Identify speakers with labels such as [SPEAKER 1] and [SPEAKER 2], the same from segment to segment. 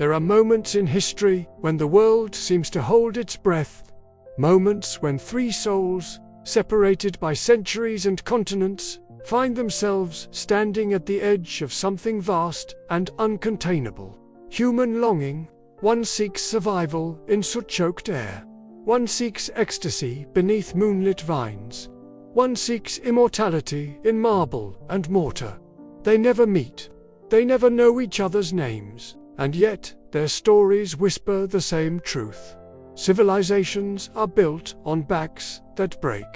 [SPEAKER 1] There are moments in history when the world seems to hold its breath, moments when three souls, separated by centuries and continents, find themselves standing at the edge of something vast and uncontainable. Human longing. One seeks survival in soot-choked air. One seeks ecstasy beneath moonlit vines. One seeks immortality in marble and mortar. They never meet. They never know each other's names, and yet their stories whisper the same truth. Civilizations are built on backs that break,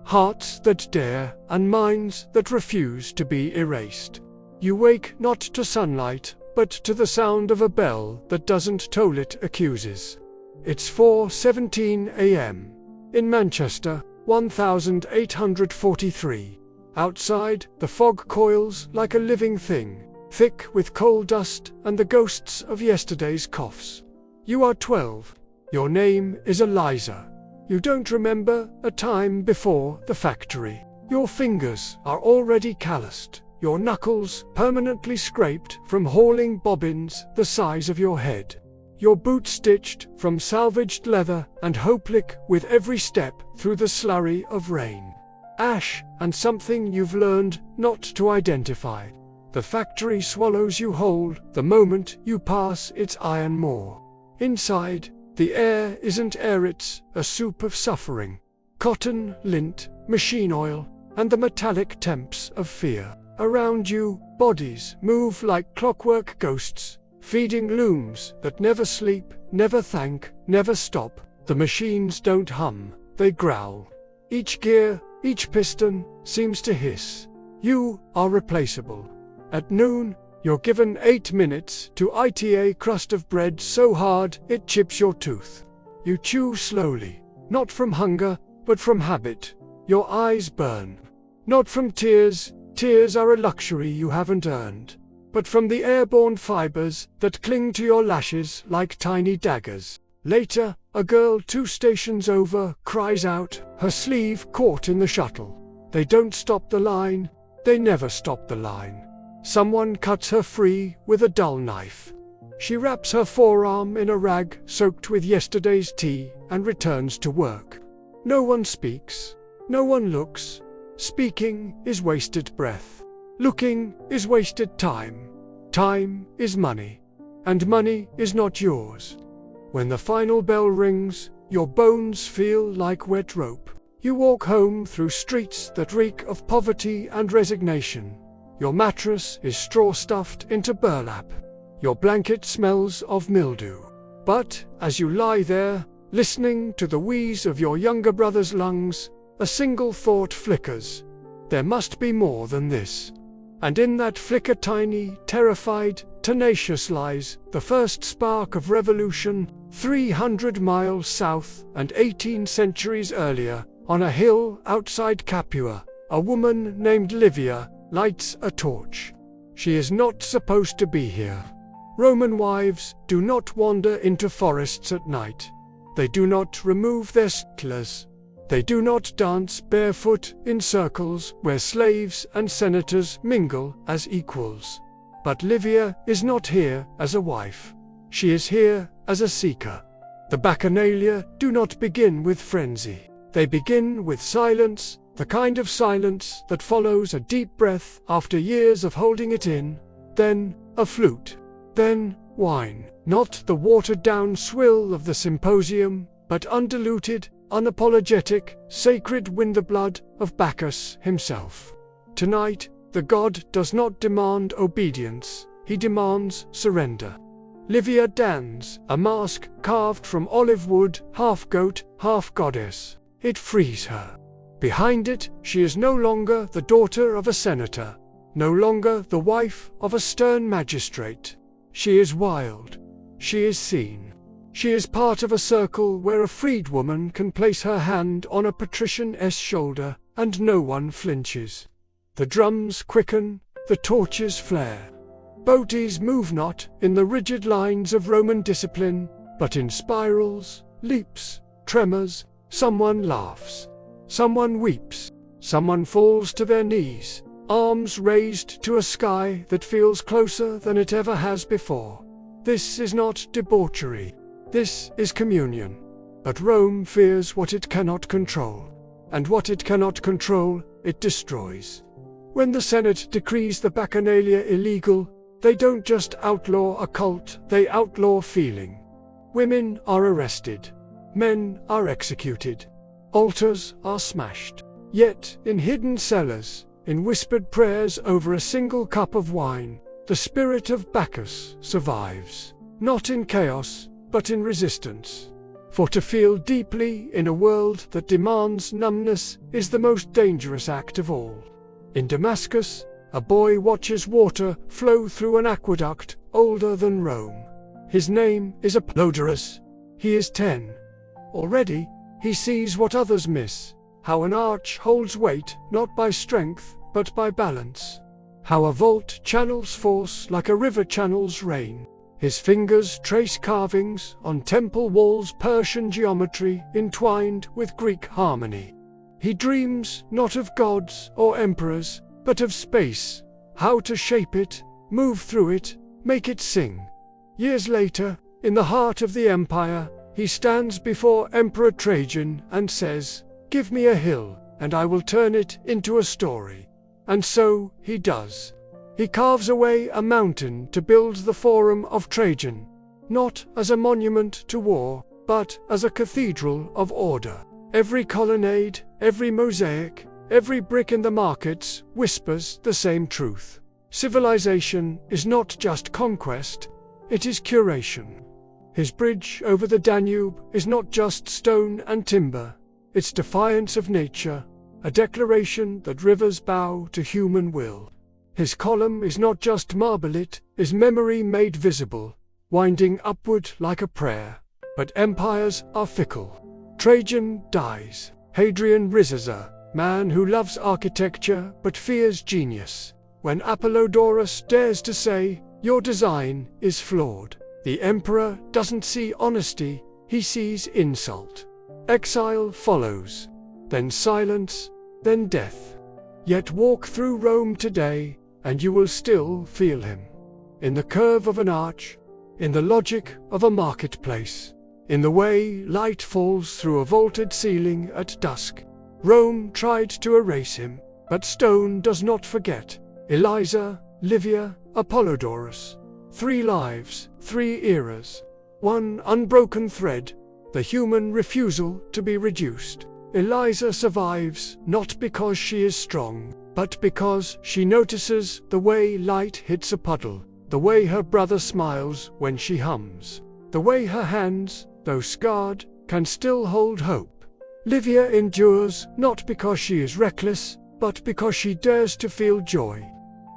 [SPEAKER 1] hearts that dare, and minds that refuse to be erased. You wake not to sunlight, but to the sound of a bell that doesn't toll, it accuses. It's 4:17 a.m. in Manchester, 1843. Outside, the fog coils like a living thing, thick with coal dust and the ghosts of yesterday's coughs. You are 12. Your name is Eliza. You don't remember a time before the factory. Your fingers are already calloused, your knuckles permanently scraped from hauling bobbins the size of your head. Your boots stitched from salvaged leather and hope-lick with every step through the slurry of rain, ash, and something you've learned not to identify. The factory swallows you whole the moment you pass its iron maw. Inside, the air isn't air, it's a soup of suffering. Cotton, lint, machine oil, and the metallic temps of fear. Around you, bodies move like clockwork ghosts, feeding looms that never sleep, never thank, never stop. The machines don't hum, they growl. Each gear, each piston, seems to hiss. You are replaceable. At noon, you're given 8 minutes to eat a crust of bread so hard it chips your tooth. You chew slowly, not from hunger, but from habit. Your eyes burn. Not from tears, tears are a luxury you haven't earned, but from the airborne fibers that cling to your lashes like tiny daggers. Later, a girl 2 stations over cries out, her sleeve caught in the shuttle. They don't stop the line, they never stop the line. Someone cuts her free with a dull knife. She wraps her forearm in a rag soaked with yesterday's tea and returns to work. No one speaks. No one looks. Speaking is wasted breath. Looking is wasted time. Time is money. And money is not yours. When the final bell rings, your bones feel like wet rope. You walk home through streets that reek of poverty and resignation. Your mattress is straw stuffed into burlap. Your blanket smells of mildew. But, as you lie there, listening to the wheeze of your younger brother's lungs, a single thought flickers. There must be more than this. And in that flicker, tiny, terrified, tenacious, lies the first spark of revolution, 300 miles south and 18 centuries earlier, on a hill outside Capua. A woman named Livia lights a torch. She is not supposed to be here. Roman wives do not wander into forests at night. They do not remove their sticklers. They do not dance barefoot in circles where slaves and senators mingle as equals. But Livia is not here as a wife. She is here as a seeker. The Bacchanalia do not begin with frenzy. They begin with silence, the kind of silence that follows a deep breath after years of holding it in, then a flute, then wine. Not the watered-down swill of the symposium, but undiluted, unapologetic, sacred wind, the blood of Bacchus himself. Tonight, the god does not demand obedience, he demands surrender. Livia dons a mask carved from olive wood, half goat, half goddess. It frees her. Behind it, she is no longer the daughter of a senator, no longer the wife of a stern magistrate. She is wild. She is seen. She is part of a circle where a freedwoman can place her hand on a patrician's shoulder, and no one flinches. The drums quicken, the torches flare. Boaties move not in the rigid lines of Roman discipline, but in spirals, leaps, tremors. Someone laughs. Someone weeps. Someone falls to their knees, arms raised to a sky that feels closer than it ever has before. This is not debauchery. This is communion. But Rome fears what it cannot control. And what it cannot control, it destroys. When the Senate decrees the Bacchanalia illegal, they don't just outlaw a cult, they outlaw feeling. Women are arrested. Men are executed. Altars are smashed. Yet, in hidden cellars, in whispered prayers over a single cup of wine, the spirit of Bacchus survives. Not in chaos, but in resistance. For to feel deeply in a world that demands numbness is the most dangerous act of all. In Damascus, a boy watches water flow through an aqueduct older than Rome. His name is Apollodorus. He is 10. Already, he sees what others miss, how an arch holds weight not by strength, but by balance. How a vault channels force like a river channels rain. His fingers trace carvings on temple walls, Persian geometry entwined with Greek harmony. He dreams not of gods or emperors, but of space, how to shape it, move through it, make it sing. Years later, in the heart of the empire, he stands before Emperor Trajan and says, "Give me a hill, and I will turn it into a story." And so he does. He carves away a mountain to build the Forum of Trajan, not as a monument to war, but as a cathedral of order. Every colonnade, every mosaic, every brick in the markets whispers the same truth. Civilization is not just conquest, it is curation. His bridge over the Danube is not just stone and timber, it's defiance of nature, a declaration that rivers bow to human will. His column is not just marble, it is memory made visible, winding upward like a prayer. But empires are fickle. Trajan dies. Hadrian rises, a man who loves architecture but fears genius. When Apollodorus dares to say, "Your design is flawed," the emperor doesn't see honesty, he sees insult. Exile follows, then silence, then death. Yet walk through Rome today, and you will still feel him. In the curve of an arch, in the logic of a marketplace, in the way light falls through a vaulted ceiling at dusk. Rome tried to erase him, but stone does not forget. Eliza, Livia, Apollodorus. 3 lives, 3 eras. One unbroken thread, the human refusal to be reduced. Eliza survives, not because she is strong, but because she notices the way light hits a puddle, the way her brother smiles when she hums, the way her hands, though scarred, can still hold hope. Livia endures not because she is reckless, but because she dares to feel joy,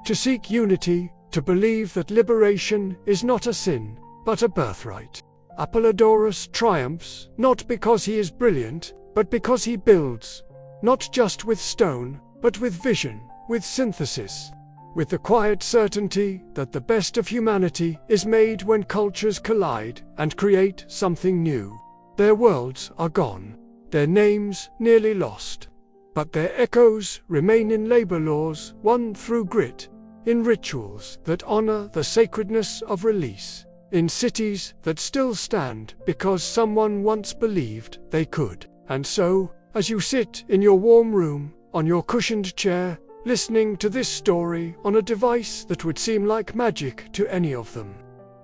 [SPEAKER 1] to seek unity, to believe that liberation is not a sin, but a birthright. Apollodorus triumphs, not because he is brilliant, but because he builds, not just with stone, but with vision, with synthesis, with the quiet certainty that the best of humanity is made when cultures collide and create something new. Their worlds are gone, their names nearly lost, but their echoes remain in labor laws won through grit, in rituals that honor the sacredness of release, in cities that still stand because someone once believed they could. And so, as you sit in your warm room, on your cushioned chair, listening to this story on a device that would seem like magic to any of them,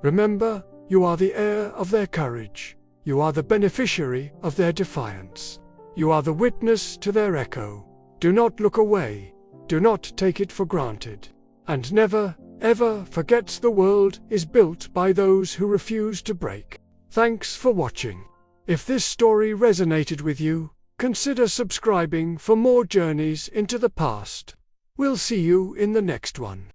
[SPEAKER 1] remember, you are the heir of their courage. You are the beneficiary of their defiance. You are the witness to their echo. Do not look away. Do not take it for granted. And never, ever forget the world is built by those who refuse to break. Thanks for watching. If this story resonated with you, consider subscribing for more journeys into the past. We'll see you in the next one.